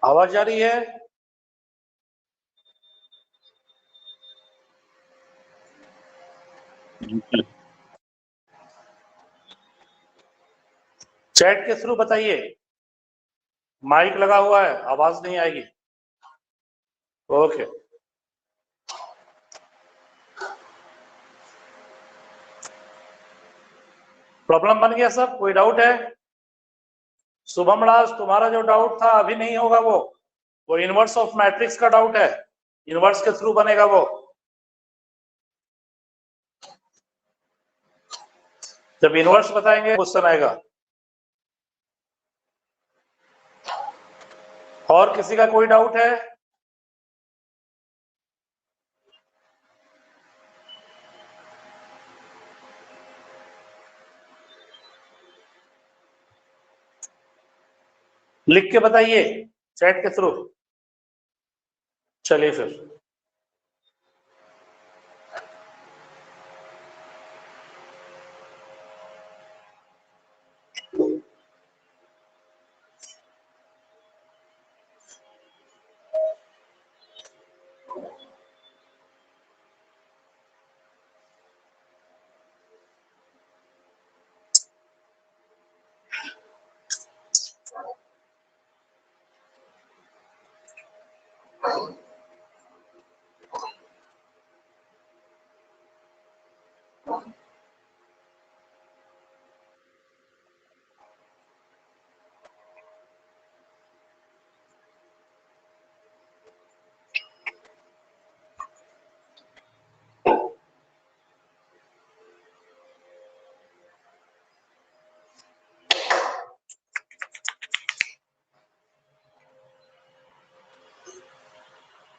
आवाज जा रही है? चैट के थ्रू बताइए। माइक लगा हुआ है, आवाज नहीं आएगी। ओके। प्रॉब्लम बन गया सब? कोई डाउट है? शुभम राज, तुम्हारा जो डाउट था अभी नहीं होगा वो इनवर्स ऑफ मैट्रिक्स का डाउट है। इनवर्स के थ्रू बनेगा वो। जब इनवर्स बताएंगे क्वेश्चन आएगा। और किसी का कोई डाउट है? लिख के बताइए चैट के थ्रू। चलिए फिर।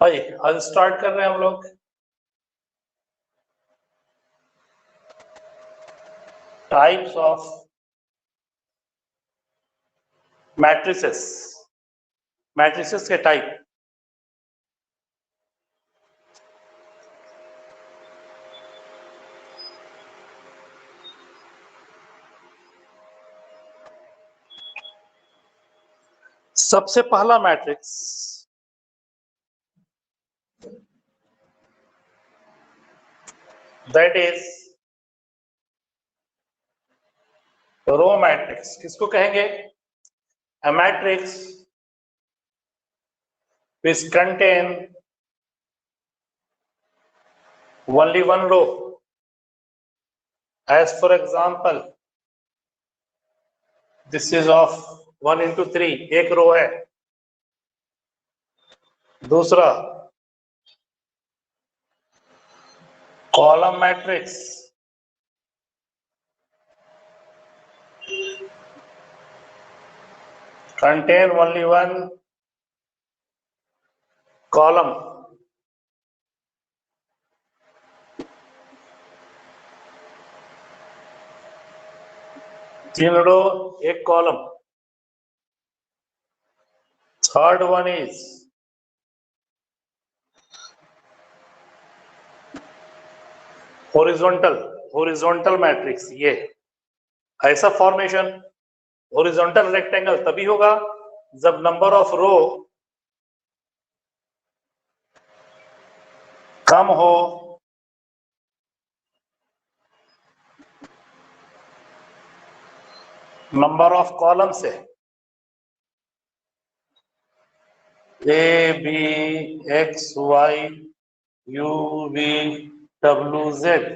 आइए आज स्टार्ट कर रहे हैं हम लोग। Types of matrices. मैट्रिसेस के टाइप। सबसे पहला matrix that is row matrix. किसको कहेंगे? A matrix which contain only one row. As for example, this is of 1 into 3, एक रो है। दूसरा column matrix contain only one column. तीन रो एक column. Third one is horizontal matrix. ये ऐसा formation horizontal rectangle तभी होगा जब नंबर ऑफ रो कम हो नंबर ऑफ कॉलम से। A B X Y U V W Z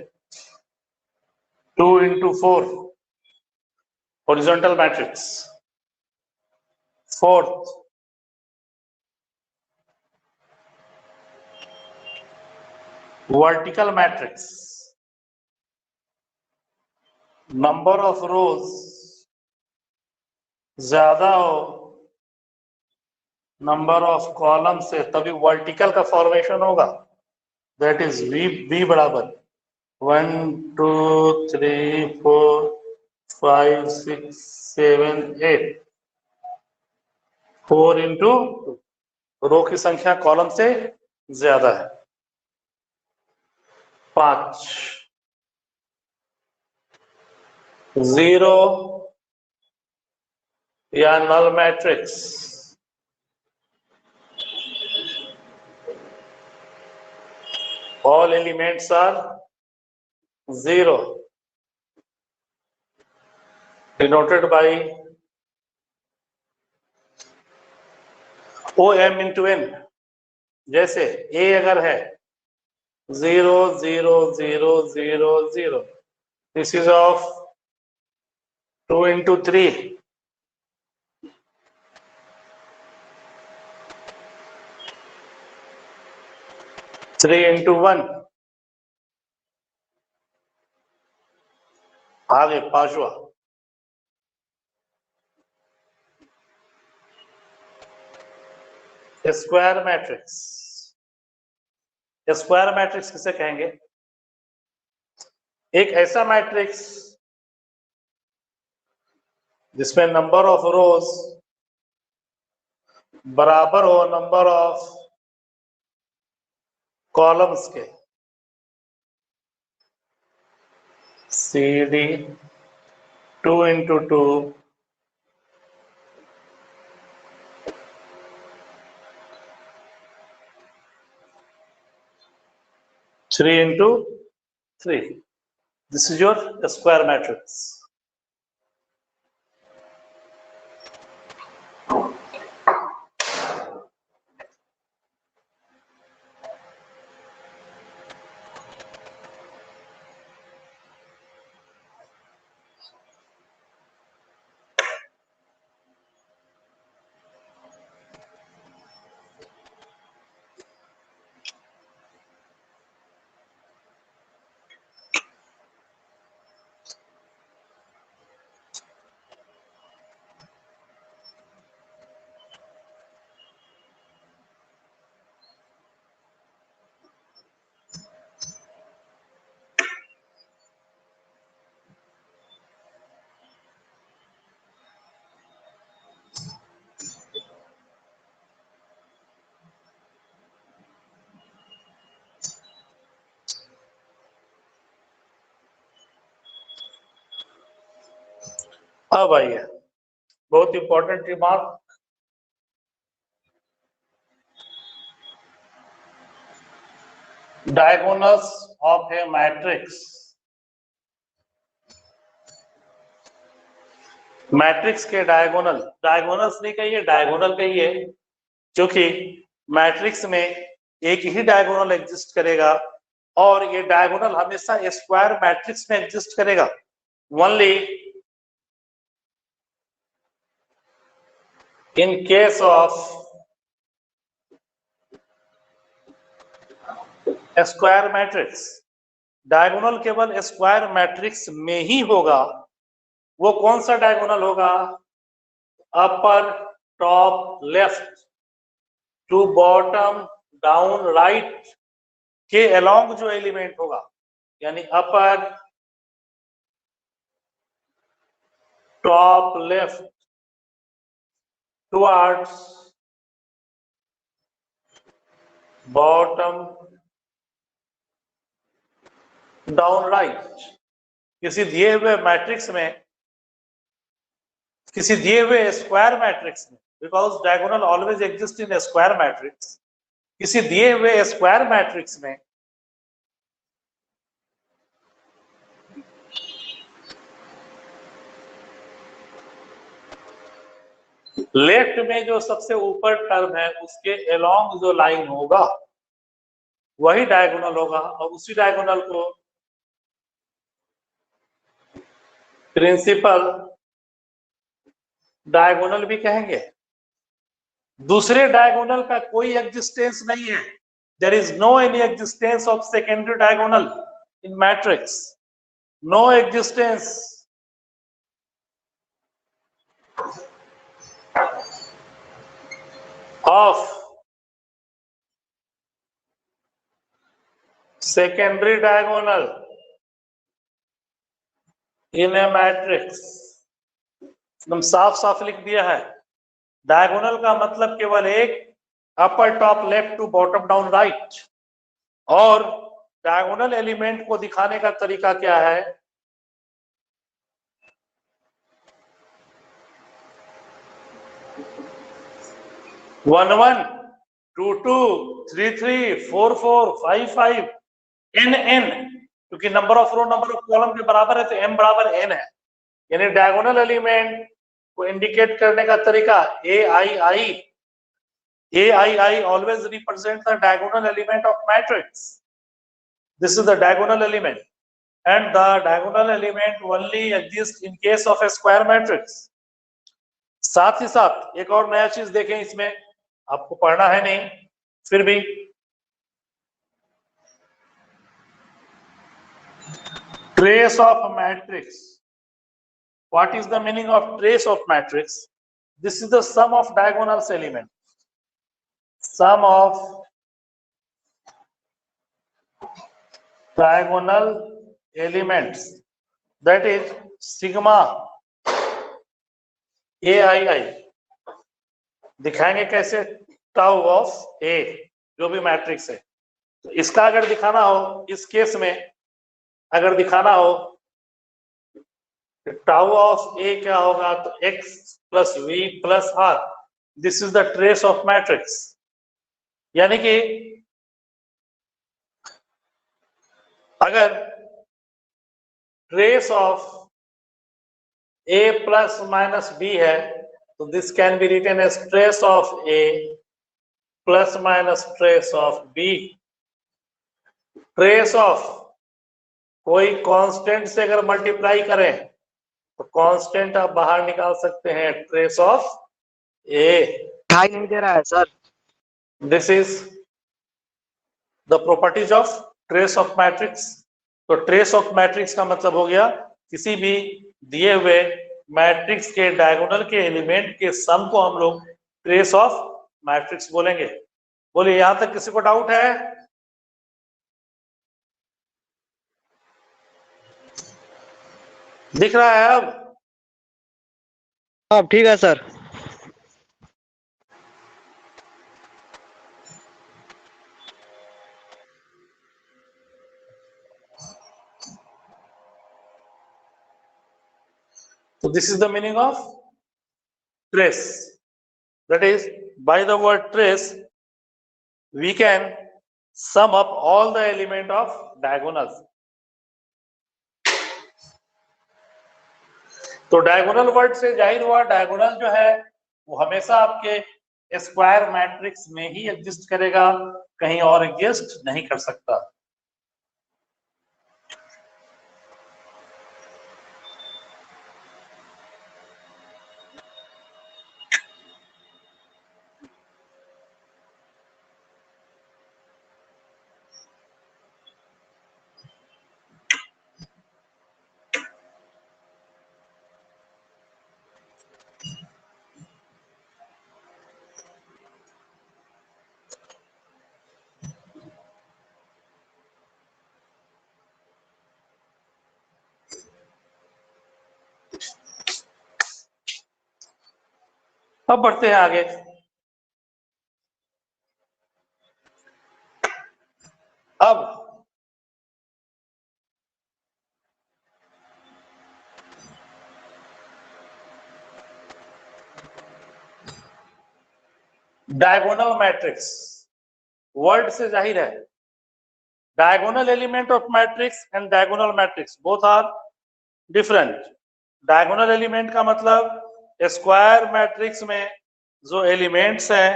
2 into 4 horizontal matrix. Fourth, vertical matrix. Number of rows ज्यादा हो number of column से तभी वर्टिकल का फॉर्मेशन होगा। दैट इज वी बराबर 1 2 3 4 5 6 7 8 4 into रो की संख्या कॉलम से ज्यादा है। 5 0 या null matrix all elements are 0 denoted by OM into n। जैसे A अगर है 0 0 0 0 0, this is of 2 into 3, 3 into 1, आगे पांचवा स्क्वायर मैट्रिक्स। स्क्वायर मैट्रिक्स किसे कहेंगे? एक ऐसा मैट्रिक्स जिसमें नंबर ऑफ रोज बराबर हो नंबर ऑफ कॉलम्स के। CD 2 into 2 3 into 3. This is your square matrix. अब आइए बहुत important remark. Diagonals of A matrix. Matrix के डायगोनल्स नहीं कहिए, डायगोनल कहिए, क्योंकि मैट्रिक्स में एक ही डायगोनल एग्जिस्ट करेगा और ये डायगोनल हमेशा स्क्वायर मैट्रिक्स में एग्जिस्ट करेगा। Only in case of square matrix, diagonal केवल स्क्वायर मैट्रिक्स में ही होगा। वो कौन सा डायगोनल होगा? Upper top left to bottom down right के अलोंग जो एलिमेंट होगा, यानी upper top left towards bottom down right। किसी दिए हुए मैट्रिक्स में, किसी दिए हुए स्क्वायर मैट्रिक्स में, because diagonal always exist in square matrix, किसी दिए हुए स्क्वायर मैट्रिक्स में लेफ्ट में जो सबसे ऊपर टर्म है उसके अलोंग जो लाइन होगा वही डायगोनल होगा, और उसी डायगोनल को प्रिंसिपल डायगोनल भी कहेंगे। दूसरे डायगोनल का कोई एग्जिस्टेंस नहीं है। There is no any existence of secondary diagonal in matrix, no existence of secondary diagonal in a matrix। एकदम साफ साफ लिख दिया है। डायगोनल का मतलब केवल एक, upper top left to bottom down right. और डायगोनल एलिमेंट को दिखाने का तरीका क्या है? 1 1 2 2 3 3 4 4 5 5 एन एन, क्योंकि number of row number of column के बराबर है तो m बराबर n है, यानी डायगोनल एलिमेंट को इंडिकेट करने का तरीका ai always represents the diagonal element of matrix. This is the diagonal element, and the diagonal element only exists in case of a square matrix. साथ ही साथ एक और नया चीज देखें, इसमें आपको पढ़ना है नहीं फिर भी, trace of matrix. What is the meaning of trace of matrix? This is the sum of diagonal element. Sum of diagonal elements, that is sigma ai. दिखाएंगे कैसे, टाउ ऑफ ए, जो भी मैट्रिक्स है, तो इसका अगर दिखाना हो, इस केस में अगर दिखाना हो टाउ ऑफ ए क्या होगा, तो x plus v plus r, this is the trace of matrix. यानी कि अगर trace of a plus minus b है तो this can be written as trace of a plus minus trace of b। Trace of कोई constant से अगर multiply करें तो कांस्टेंट आप बाहर निकाल सकते हैं, ट्रेस ऑफ a। दिखाई नहीं दे रहा है sir. This is the properties of trace of matrix. तो ट्रेस ऑफ मैट्रिक्स का मतलब हो गया किसी भी दिए हुए मैट्रिक्स के डायगोनल के एलिमेंट के सम को हम लोग ट्रेस ऑफ मैट्रिक्स बोलेंगे। बोलिए, यहां तक किसी को डाउट है? दिख रहा है अब? अब ठीक है sir. So this is the meaning of trace. That is, by the word trace, we can sum up all the element of diagonals. तो डायगोनल वर्ड से जाहिर हुआ डायगोनल जो है वो हमेशा आपके स्क्वायर मैट्रिक्स में ही एग्जिस्ट करेगा, कहीं और एग्जिस्ट नहीं कर सकता। अब बढ़ते हैं आगे। अब डायगोनल मैट्रिक्स, वर्ड से जाहिर है diagonal element of matrix and diagonal matrix both are different. Diagonal element का मतलब स्क्वायर मैट्रिक्स में जो एलिमेंट्स हैं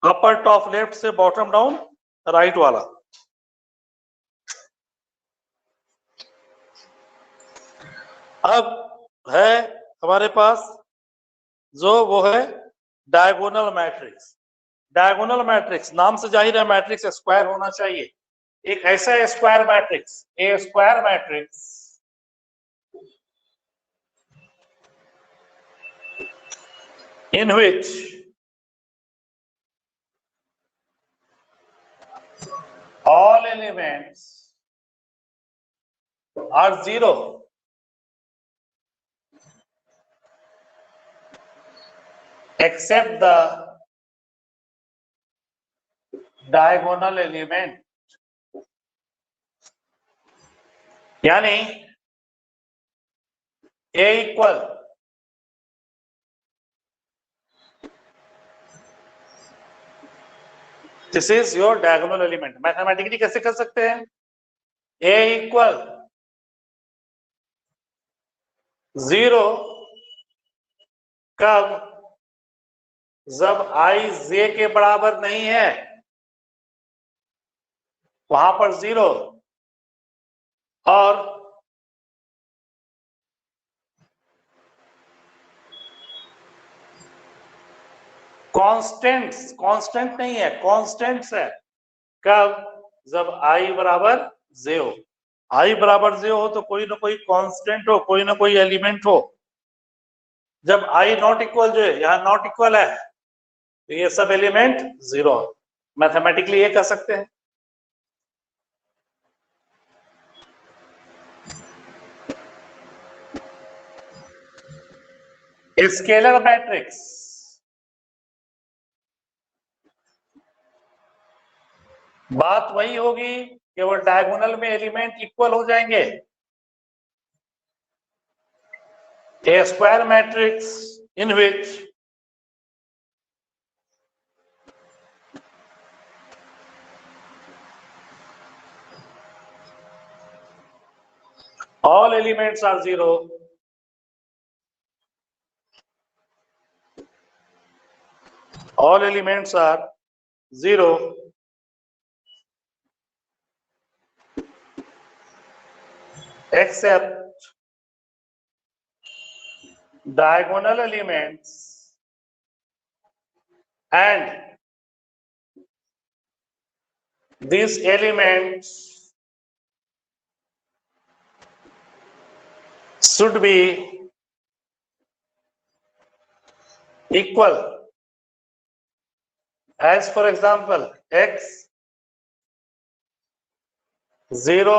अपर टॉप लेफ्ट से बॉटम डाउन राइट वाला, अब है हमारे पास जो वो है डायगोनल मैट्रिक्स। डायगोनल मैट्रिक्स नाम से जाहिर है मैट्रिक्स स्क्वायर होना चाहिए। एक ऐसा square matrix, A square matrix in which all elements are zero except the diagonal element। यानी A equal this is your diagonal element. Mathematically कैसे कर सकते हैं? A इक्वल 0 कब? जब I J के बराबर नहीं है, वहां पर 0, और कांस्टेंट नहीं है, कांस्टेंट्स है। कब? जब I बराबर 0। I बराबर 0 हो तो कोई ना कोई कांस्टेंट हो, कोई ना कोई एलिमेंट हो। जब I नॉट इक्वल, जो है यहाँ नॉट इक्वल है, तो ये सब एलिमेंट 0। मैथमेटिकली ये कर सकते हैं। स्केलर मैट्रिक्स, बात वही होगी, केवल डायगोनल में एलिमेंट इक्वल हो जाएंगे। A square matrix in which all elements are 0, all elements are 0 except diagonal elements and these elements should be equal. As for example, x 0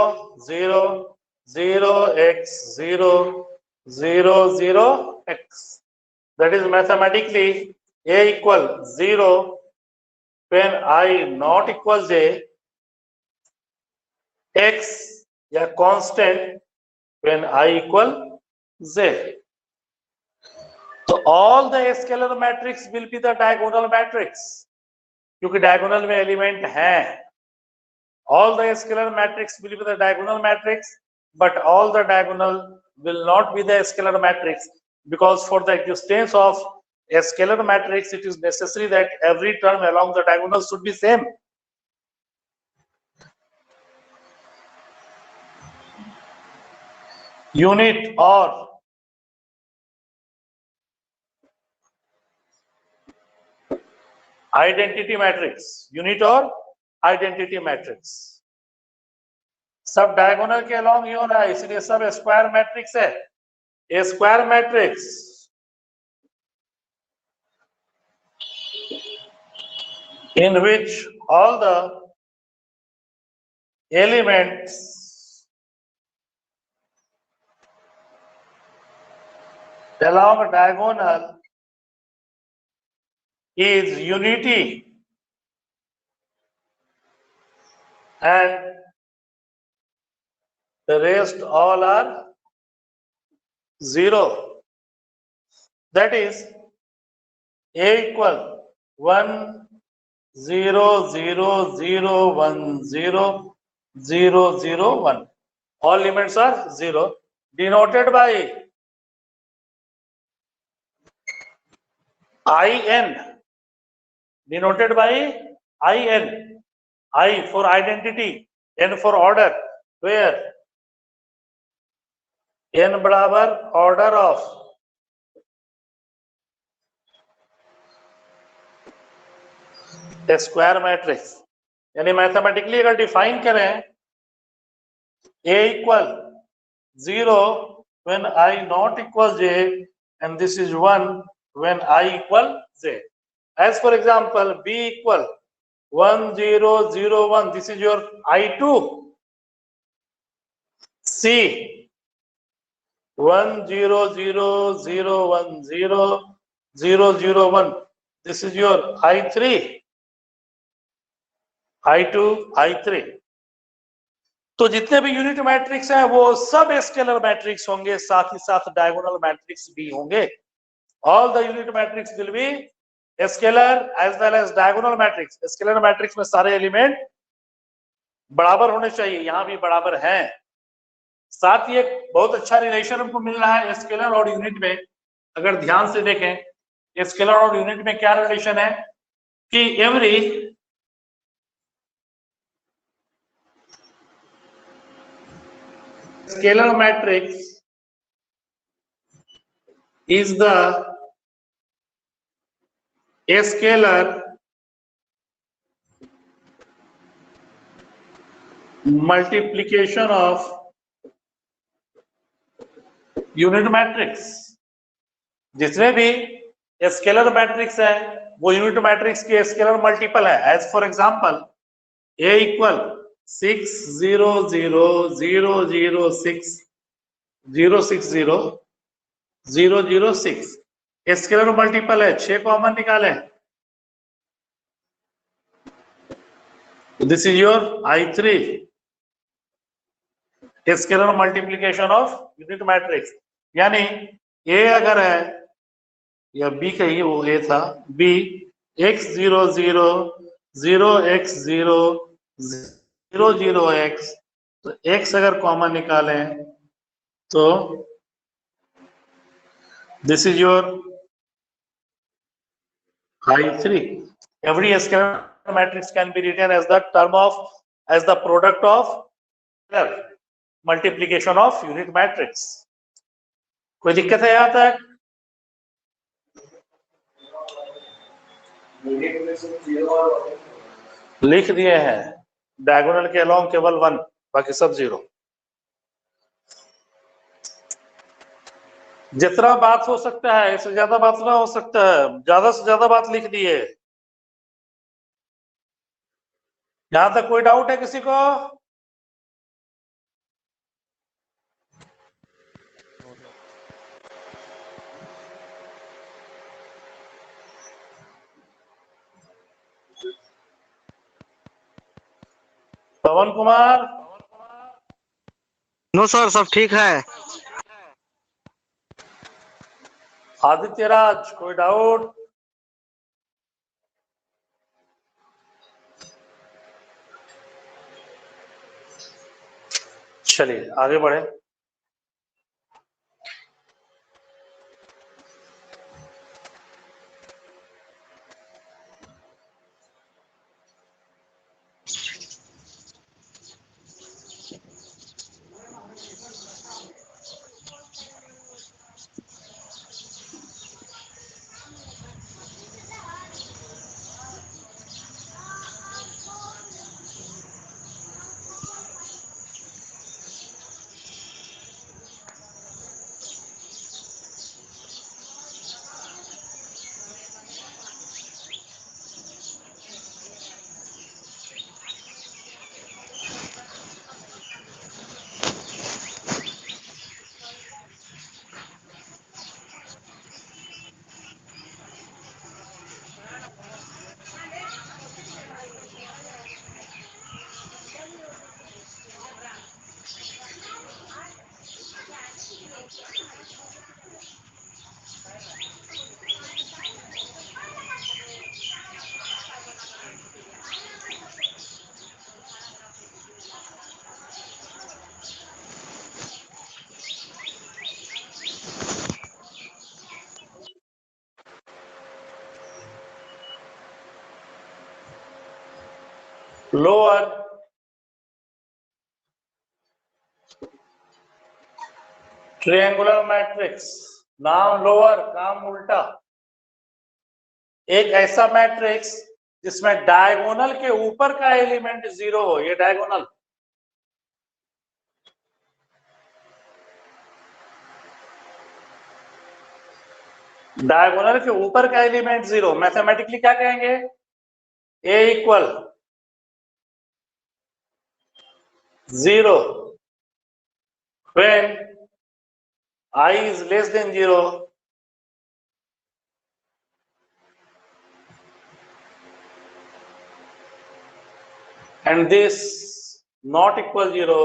0 0 x 0 0 0 x. That is mathematically a equal 0 when I not equal j, x या constant when I equal z. So all the scalar matrix will be the diagonal matrix, क्योंकि diagonal में element हैं। All the scalar matrix will be the diagonal matrix, but all the diagonal will not be the scalar matrix, because for the existence of a scalar matrix, it is necessary that every term along the diagonal should be same. Unit or identity matrix, unit और identity matrix, सब diagonal के along ही हो रहा है, इसलिए सब square matrix है। A square matrix in which all the elements along a diagonal is unity and the rest all are 0. That is A equal 1 0 0 0 1 0 0 0 1. All elements are 0, denoted by IN, denoted by IN. I for identity, N for order, where N बराबर order of square matrix. यानी mathematically अगर define करें, A equal 0 when I not equal j, and this is 1 when I equal j. As for example, B equal 1 0 0 1, this is your I2. C 1 0 0 0 1 0 0 0 1, this is your I3. I2 I3। तो जितने भी unit matrix हैं वो सब scalar matrix होंगे, साथ ही साथ diagonal matrix भी होंगे। All the unit matrix will be scalar as well as diagonal matrix, scalar matrix में सारे एलिमेंट बराबर होने चाहिए, यहां भी बराबर हैं। साथ ही एक बहुत अच्छा रिलेशन हमको मिल रहा है स्केलर और यूनिट में। अगर ध्यान से देखें स्केलर और यूनिट में क्या रिलेशन है कि every scalar matrix is the scalar multiplication of unit matrix. जितने भी स्केलर मैट्रिक्स है वो यूनिट मैट्रिक्स के स्केलर मल्टीपल है। As for example A equal 6 0 0 0 0 6 0 6 0 0 0 6 scalar multiple है, 6 कॉमन निकाले। This is your I3 scalar multiplication of unit matrix. यानी A अगर है या B कहिए, वो A था, B x 0 0 0 x 0 0 0 x, तो x अगर कॉमन निकालें तो this is your I3। Every scalar matrix can be written as the term of as the product of multiplication of unit matrix। कोई दिक्कत है यहाँ तक? लिख दिए हैं डायगोनल के अलोंग केवल 1, बाकी सब 0। जितना बात हो सकता है इससे ज्यादा बात ना हो सकता है, ज्यादा से ज्यादा बात लिख दिए। यहां तक कोई डाउट है किसी को? पवन कुमार? नो सर, सब ठीक है। आदित्य राज कोई डाउट? चलिए आगे बढ़े। लोअर ट्रायंगुलर मैट्रिक्स, नाम लोअर काम उल्टा। एक ऐसा मैट्रिक्स जिसमें डायगोनल के ऊपर का एलिमेंट 0 हो, ये डायगोनल। डायगोनल के ऊपर का एलिमेंट 0 मैथमेटिकली क्या कहेंगे? A equal 0 when I is less than 0 and this not equal 0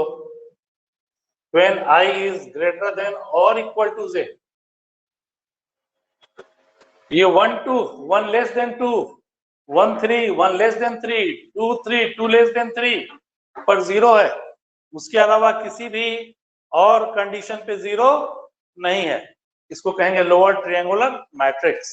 when I is greater than or equal to Z। ये 1 2 1 less than 2 1 3 1 less than 3 2 3 2 less than 3 पर 0 है, उसके अलावा किसी भी और कंडीशन पे 0 नहीं है, इसको कहेंगे lower triangular matrix.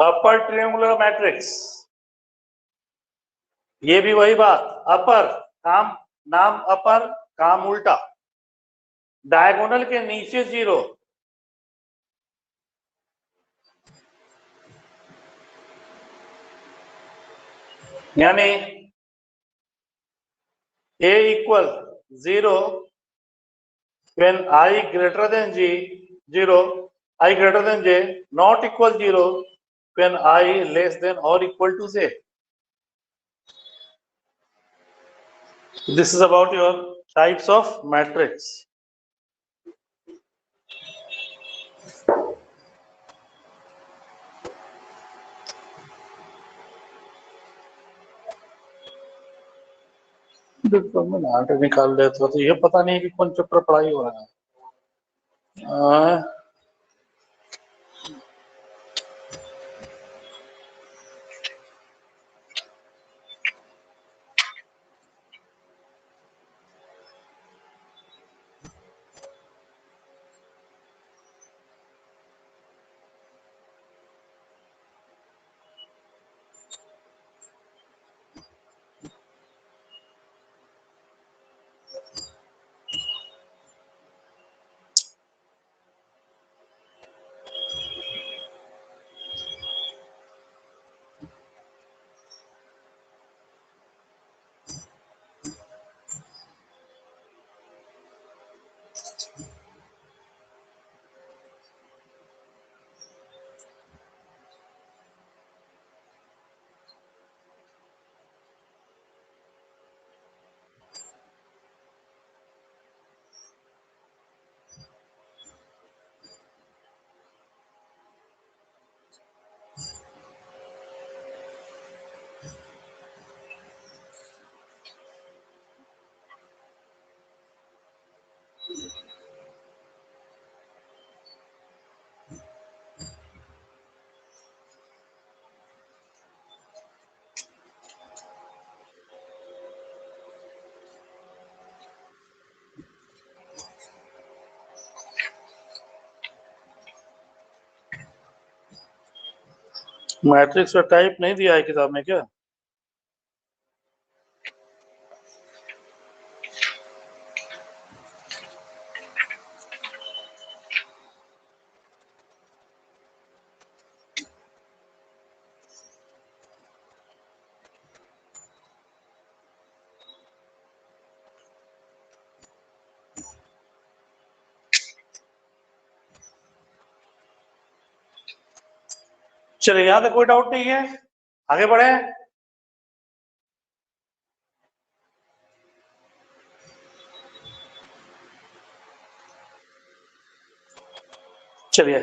Upper triangular matrix, ये भी वही बात, अपर काम नाम अपर काम उल्टा, डायगोनल के नीचे 0, यानी a equal 0 when I greater than g 0, I greater than j, not equal 0 when I less than or equal to j. This is about your types of matrix. Determinant निकाल लेते तो ये पता नहीं कि कौन चैप्टर पढ़ाई हो रहा है। मैट्रिक्स का टाइप नहीं दिया है किताब में क्या? चलिए यहाँ तक कोई डाउट नहीं है, आगे बढ़े। चलिए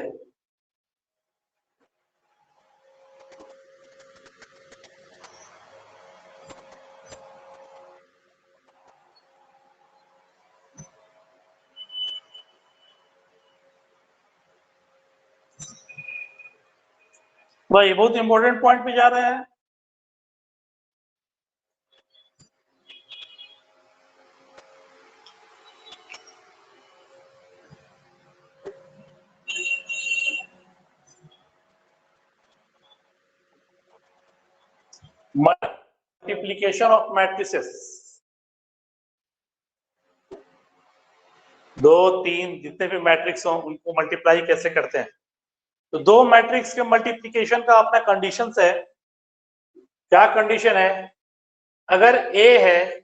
भाई बहुत इंपॉर्टेंट पॉइंट पे जा रहे हैं। मल्टीप्लीकेशन ऑफ मैट्रिसेस, 2 3 जितने भी मैट्रिक्स हो उनको मल्टीप्लाई कैसे करते हैं। तो दो मैट्रिक्स के मल्टीप्लिकेशन का अपना कंडीशंस है। क्या कंडीशन है? अगर A है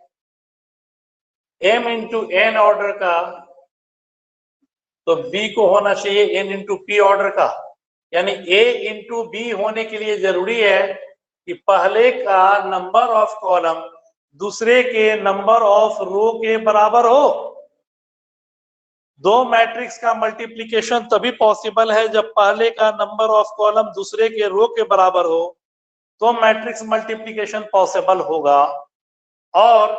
m इंटू n ऑर्डर का, तो B को होना चाहिए n इंटू p ऑर्डर का, यानी A इंटू B होने के लिए जरूरी है कि पहले का नंबर ऑफ कॉलम दूसरे के नंबर ऑफ रो के बराबर हो। दो मैट्रिक्स का मल्टीप्लिकेशन तभी पॉसिबल है जब पहले का नंबर ऑफ कॉलम दूसरे के रो के बराबर हो, तो मैट्रिक्स मल्टीप्लिकेशन पॉसिबल होगा। और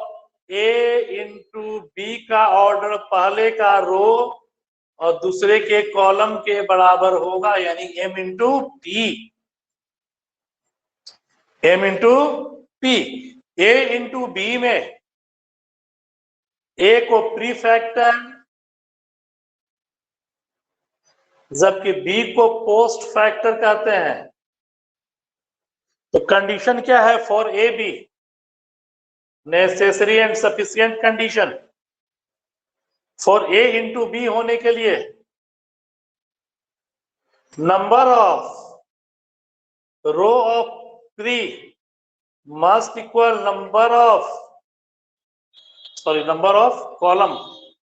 ए इंटू बी का ऑर्डर पहले का रो और दूसरे के कॉलम के बराबर होगा, यानी M into P, M into P. A into B में ए को प्री फैक्टर जबकि बी को पोस्ट फैक्टर कहते हैं। तो कंडीशन क्या है for A B? Necessary and sufficient condition for A into B होने के लिए number of row of pre must equal number of column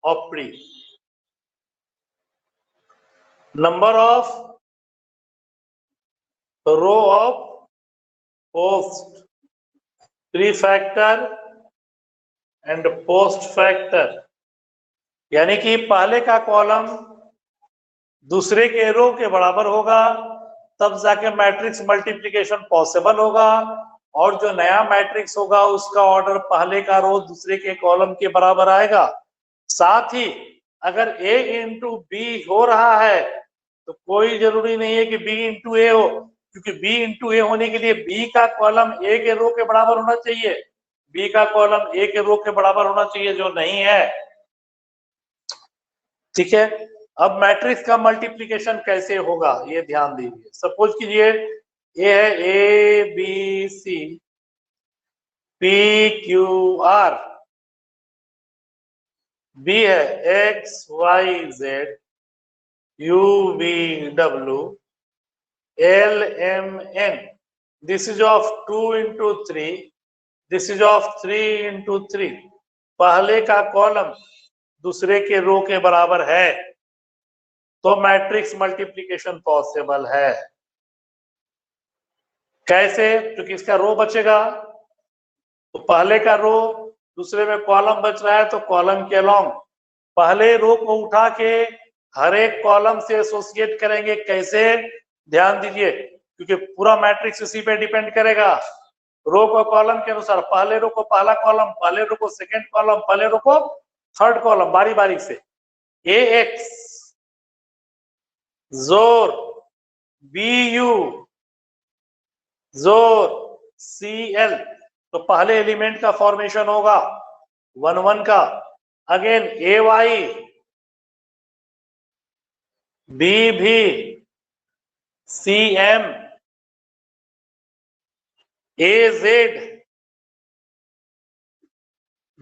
of pre. Number of row of post pre factor and post factor, यानी कि पहले का column दूसरे के रो के बराबर होगा, तब जाके मैट्रिक्स मल्टीप्लिकेशन पॉसिबल होगा। और जो नया मैट्रिक्स होगा उसका ऑर्डर पहले का रो दूसरे के कॉलम के बराबर आएगा। साथ ही अगर ए इंटू बी हो रहा है तो कोई जरूरी नहीं है कि बी इंटू ए हो, क्योंकि बी इंटू ए होने के लिए बी का कॉलम ए के रो के बराबर होना चाहिए, बी का कॉलम ए के रो के बराबर होना चाहिए, जो नहीं है। ठीक है, अब मैट्रिक्स का मल्टीप्लिकेशन कैसे होगा ये ध्यान दीजिए। सपोज कीजिए ये है A B C P Q R, B है X Y Z U V W L M N. This is of 2 into 3, this is of 3 into 3। पहले का कॉलम दूसरे के रो के बराबर है तो मैट्रिक्स मल्टीप्लिकेशन पॉसिबल है। कैसे? क्योंकि इसका रो बचेगा, तो पहले का रो दूसरे में कॉलम बच रहा है तो कॉलम के अलोंग पहले रो को उठा के हर एक कॉलम से एसोसिएट करेंगे। कैसे? ध्यान दीजिए, क्योंकि पूरा मैट्रिक्स इसी पे डिपेंड करेगा। रो को कॉलम के अनुसार, पहले रो को पहला कॉलम, पहले रो को सेकंड कॉलम, पहले रो को थर्ड कॉलम, बारी बारी से। ए एक्स जोर बी यू जोर सी एल, तो पहले एलिमेंट का फॉर्मेशन होगा 1 1 का। अगेन ए वाई बी भी C M A Z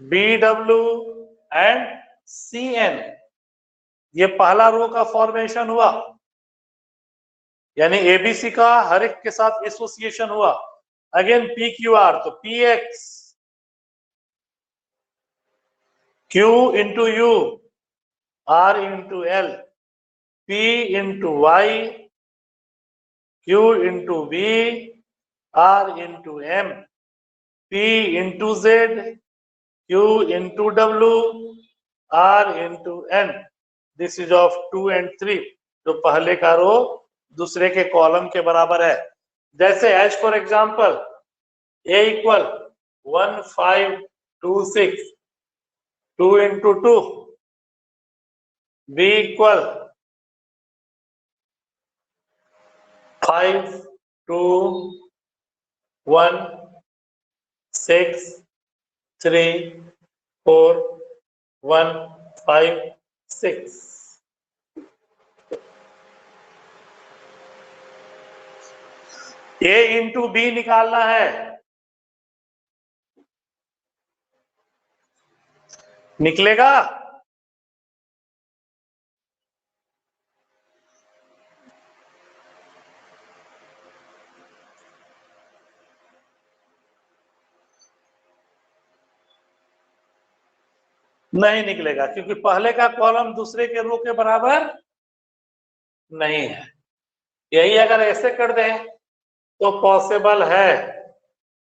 B W and C N, ये पहला रो का फॉर्मेशन हुआ, यानी एबीसी का हर एक के साथ एसोसिएशन हुआ। अगेन पी क्यू आर, तो P X Q into U R into L P into Y Q into B R into M P into Z Q into W R into N. This is of 2 and 3, जो पहले का रो दूसरे के column के बराबर है। जैसे as for example A equal 1 5 2 6 2 into 2, B equal 5 2 1 6 3 4 1 5 6। A into B निकालना है, निकलेगा? नहीं निकलेगा, क्योंकि पहले का कॉलम दूसरे के रो के बराबर नहीं है। यही अगर ऐसे कर दें तो पॉसिबल है,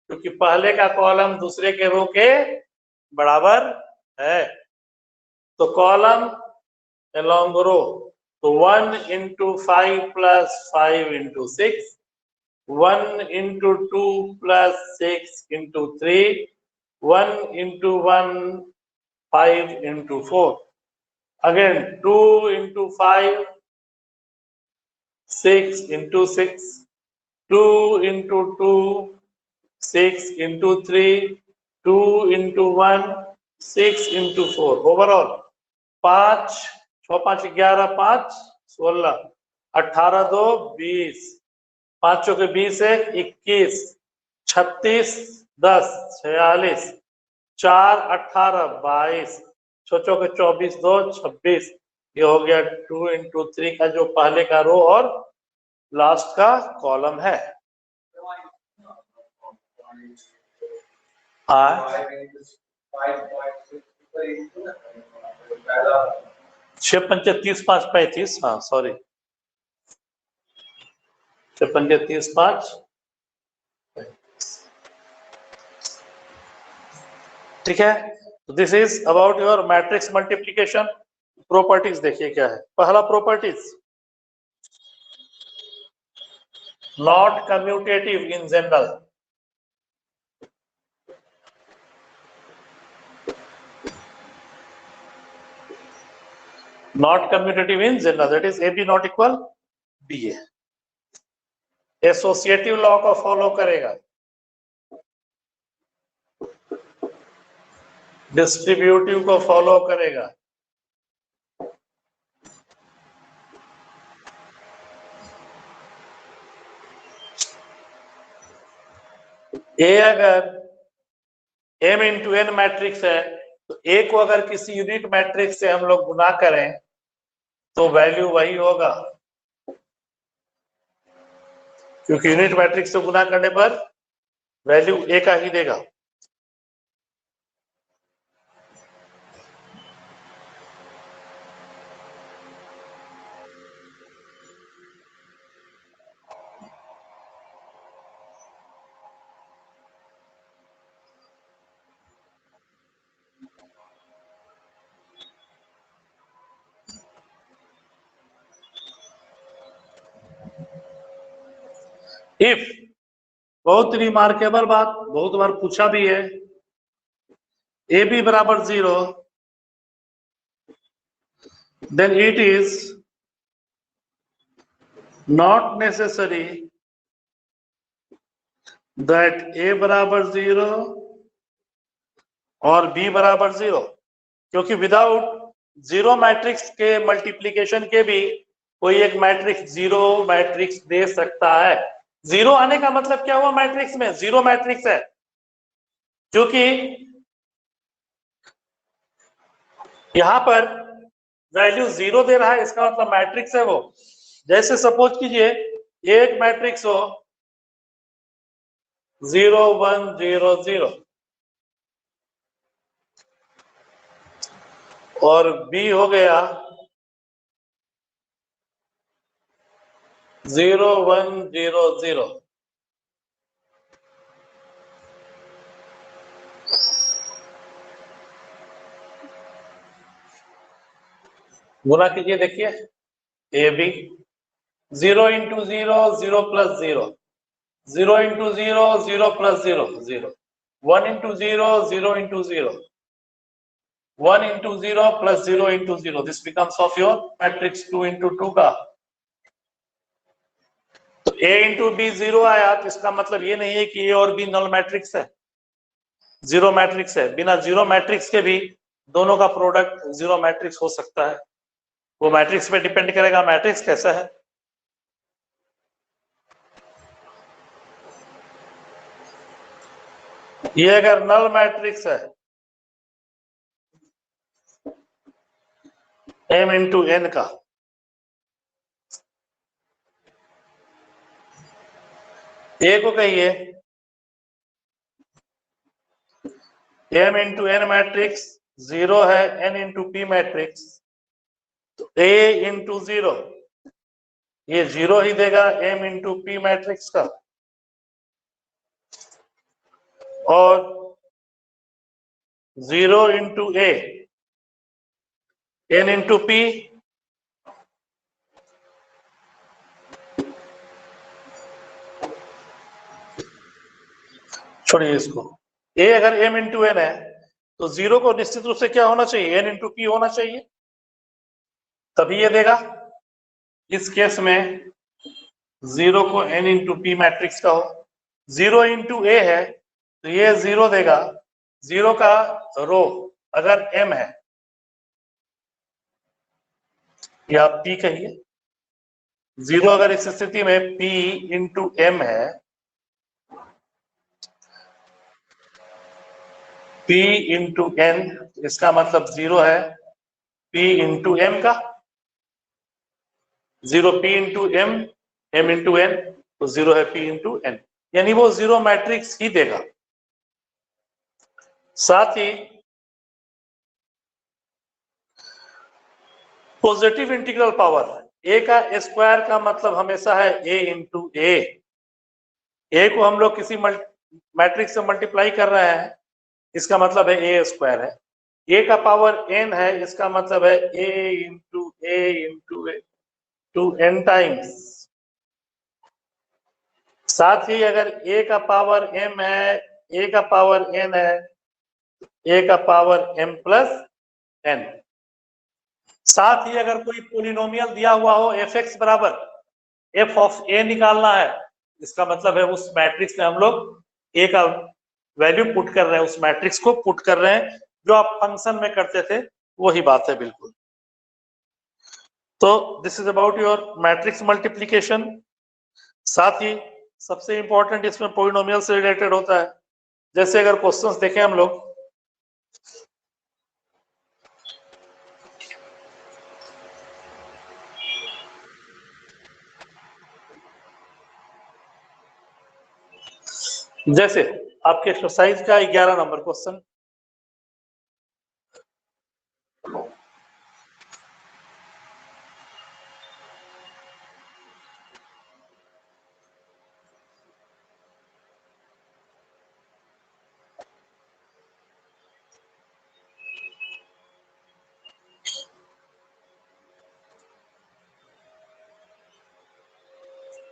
क्योंकि पहले का कॉलम दूसरे के रो के बराबर है। तो कॉलम along रो, तो 1 into 5 plus 5 into 6 1 into 2 plus 6 into 3, 1 into 1, 5 into 4. Again, 2 into 5, 6 into 6, 2 into 2, 6 into 3, 2 into 1, 6 into 4. Overall, 5, 6, 5, 11, 5, 16, 18, 2, 20, 5 चौके 20, 21, 36, 10, 46, 4, 18, 22, 6 चौके 24, 2, 26. ये हो गया 2 into 3 का जो पहले का रो और लास्ट का कॉलम है. 6 पंचे 30, 5 35. हाँ सॉरी, 6 पंचे 30, 5. ठीक है. This is about your matrix multiplication. Properties देखिए क्या है. पहला properties, not commutative in general. Not commutative in general, that is AB not equal BA. Associative law को फॉलो करेगा, डिस्ट्रीब्यूटिव को फॉलो करेगा. ए अगर m इंटू एन मैट्रिक्स है तो ए को अगर किसी यूनिट मैट्रिक्स से हम लोग गुना करें तो वैल्यू वही होगा, क्योंकि यूनिट मैट्रिक्स से गुना करने पर वैल्यू ए का ही देगा. इफ, बहुत रिमार्केबल बात, बहुत बार पूछा भी है, ए बी बराबर 0, then it is not necessary that a बराबर 0 और b बराबर 0, क्योंकि विदाउट जीरो मैट्रिक्स के मल्टीप्लीकेशन के भी कोई एक मैट्रिक्स जीरो मैट्रिक्स दे सकता है. जीरो आने का मतलब क्या हुआ, मैट्रिक्स में जीरो मैट्रिक्स है, क्योंकि यहां पर वैल्यू जीरो दे रहा है, इसका मतलब मैट्रिक्स है वो. जैसे सपोज कीजिए एक मैट्रिक्स हो 0 1 0 0 और बी हो गया 0 1 0 0. गुना कीजिए, देखिए A B 0 into 0 0 plus 0, 0 into 0 0 plus 0 0, 1 into 0 0 into 0, 1 into 0 plus 0 into 0. This becomes of your matrix 2 into 2 का. तो ए इंटू बी 0 आया, तो इसका मतलब ये नहीं है कि ए और बी नल मैट्रिक्स है, जीरो मैट्रिक्स है. बिना जीरो मैट्रिक्स के भी दोनों का प्रोडक्ट जीरो मैट्रिक्स हो सकता है. वो मैट्रिक्स पे डिपेंड करेगा मैट्रिक्स कैसा है. ये अगर नल मैट्रिक्स है m इंटू एन का, ए को कहिए m इंटू एन मैट्रिक्स 0 है, n इंटू पी मैट्रिक्स, तो a इंटू 0 ये 0 ही देगा m इंटू पी मैट्रिक्स का, और 0 into a n into P, छोड़िए इसको। ए अगर m इंटू एन है तो जीरो को निश्चित रूप से क्या होना चाहिए, n इंटू पी होना चाहिए, तभी ये देगा। इस केस में जीरो को n इंटू पी मैट्रिक्स का हो, जीरो इंटू ए है तो ये जीरो देगा। जीरो का रो अगर m है या p कहिए, जीरो अगर इस स्थिति में p इंटू एम है, p इंटू एन, इसका मतलब जीरो है p इंटू एम का, zero p into M, m into N, तो जीरो है p इंटू एन, यानी वो जीरो मैट्रिक्स ही देगा। साथ ही पॉजिटिव इंटीग्रल पावर, a का स्क्वायर का मतलब हमेशा है a इंटू ए को हम लोग किसी मैट्रिक्स से मल्टीप्लाई कर रहे हैं, इसका मतलब है a स्क्वायर है। a का पावर n है, इसका मतलब है a into two n times. साथ ही अगर a का पावर m है, a का पावर n है, a का पावर m प्लस n। साथ ही अगर कोई पोलिनोमियल दिया हुआ हो f(x) बराबर f ऑफ a निकालना है, इसका मतलब है उस मैट्रिक्स में हम लोग a का वैल्यू पुट कर रहे हैं, उस मैट्रिक्स को पुट कर रहे हैं, जो आप फंक्शन में करते थे वही बात है बिल्कुल। तो this is about your matrix multiplication. साथ ही सबसे इंपॉर्टेंट इसमें पोलिनोमियल से रिलेटेड होता है। जैसे अगर क्वेश्चंस देखें हम लोग, जैसे आपके एक्सरसाइज का 11 नंबर क्वेश्चन,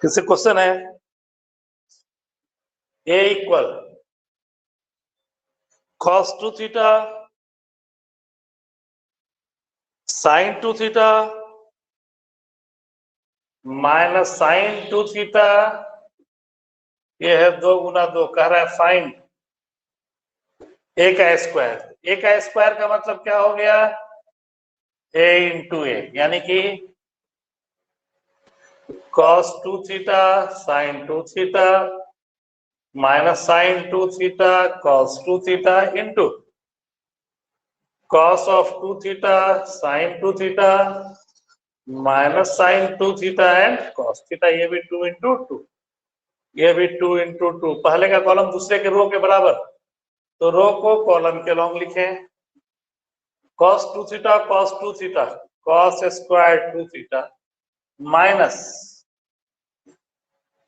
किसी क्वेश्चन है a equal cos 2 theta sin 2 theta minus sin 2 theta, ये है 2 गुना 2, कह रहा है फाइंड a का स्क्वायर। a का स्क्वायर का मतलब क्या हो गया, a इंटू ए, यानी कि cos 2 theta sin 2 theta minus sin 2 theta cos 2 theta into cos of 2 theta sin 2 theta minus sin 2 theta and cos theta, ये भी 2 इंटू 2, ये भी 2 इंटू 2। पहले का कॉलम दूसरे के रो के बराबर, तो रो को कॉलम के लॉन्ग लिखें। cos 2 theta cos 2 theta cos square 2 theta minus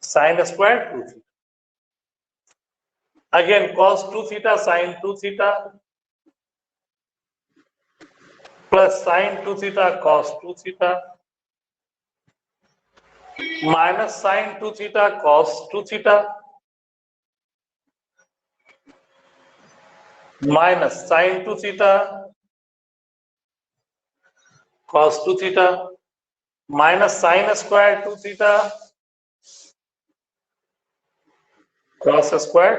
sin square 2 theta, again cos 2 theta sin 2 theta plus sin 2 theta cos 2 theta minus sin 2 theta cos 2 theta minus sin 2 theta cos 2 theta minus sin square 2 theta cos square,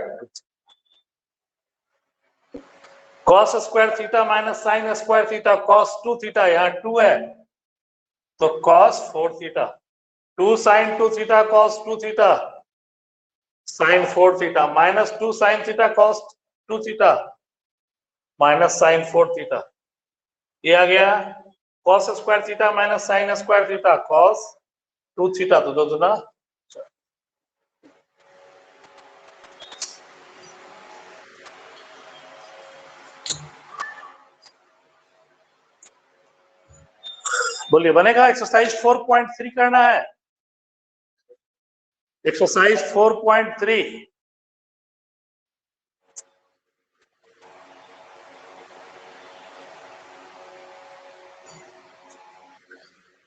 cos square theta minus sin square theta cos 2 theta, यहाँ 2 है तो cos 4 theta, 2 sin 2 theta cos 2 theta sin 4 theta minus 2 sin theta cos 2 theta minus sin 4 theta, ये आ गया cos square theta minus sin square theta cos 2 theta, तो 2 दूना। बोलिए बनेगा। Exercise 4.3 करना है, एक्सरसाइज 4.3।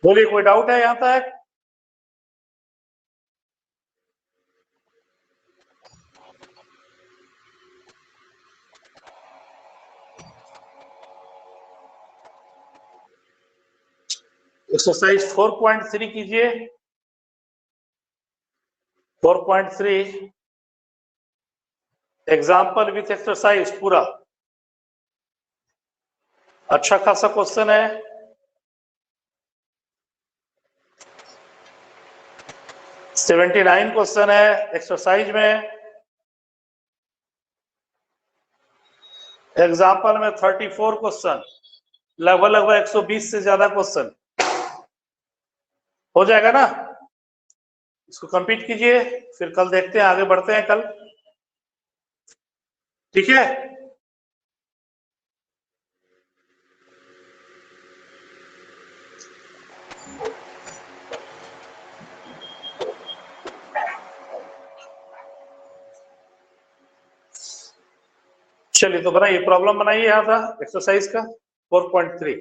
बोलिए कोई डाउट है यहां तक? एक्सरसाइज 4.3 कीजिए। 4.3 एग्जाम्पल विथ एक्सरसाइज पूरा। अच्छा खासा क्वेश्चन है। सेवेंटी 79 क्वेश्चन है एक्सरसाइज में। एग्जाम्पल में 34 क्वेश्चन, लगभग 120 से ज्यादा क्वेश्चन हो जाएगा ना। इसको कंप्लीट कीजिए, फिर कल देखते हैं, आगे बढ़ते हैं कल। ठीक है। चलिए तो बनाइए, प्रॉब्लम बनाइए यहाँ था एक्सरसाइज का 4.3।